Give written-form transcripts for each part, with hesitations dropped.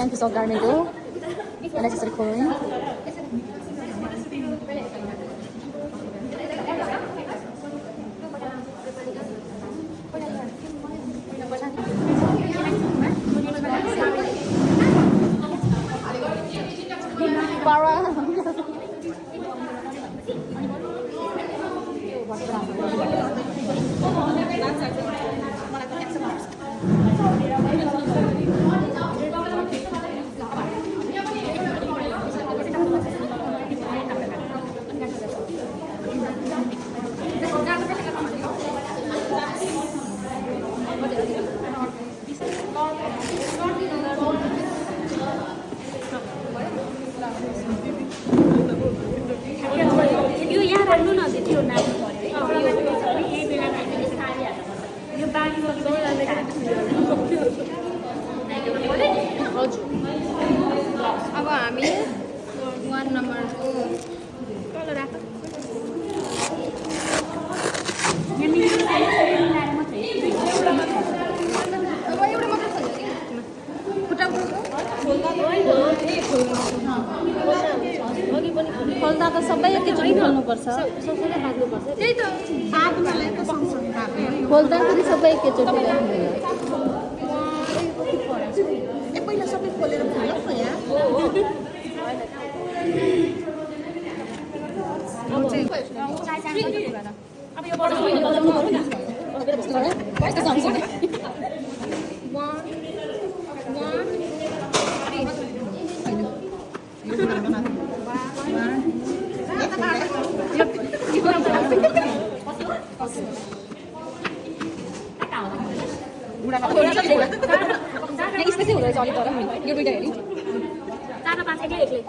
giant piece of garment हो यसलाई यसरी खोल्ने अब हामी 1 नम्बरको कलर राख खोल्दा त सबै एकैचोटि खोल्नुपर्छ त्यही त खोल्दा पनि सबै एकैचोटि पहिला सबै खोलेर खोल्नु न यहाँ अब यो बडो यसपछि हुँदो रहेछ अलिक तर यो दुइटा हेरि 4 5 एक्लै एक्लै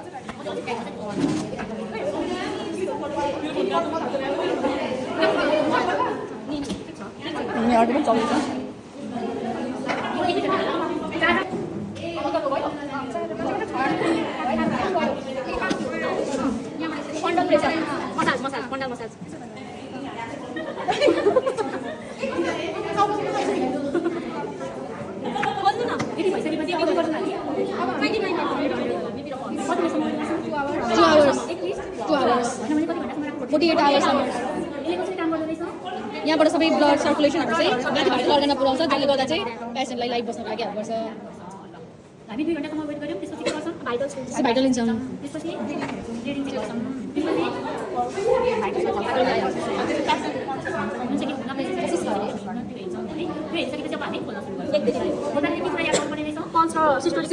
अर्को पनि चल्दैछ पन्डल मसाज यहाँबाट सबै ब्लड सर्कुलेसनहरू चाहिँ माथिबाट अर्गनमा पुऱ्याउँछ जसले गर्दा चाहिँ पेसेन्टलाई लाइफ बस्नको लागि हेल्प गर्छ हामी 2 घण्टासम्म वेट गर्यौं त्यसपछि के गर्छौं भाइटल लिन्छौं त्यसपछि ब्लिडिङ चेक गर्छौं त्यसपछि हुन्छ कि नभए कोसिस गरे त्यो हेर्छौं है त्यो हेर्छ कि चाहिँ हामी खोल्न सुरु गर्छौं एकदेखि खोल्दाखेरि के कुरा याद गर्नुपर्ने रहेछ 5 र सिस्टोलिक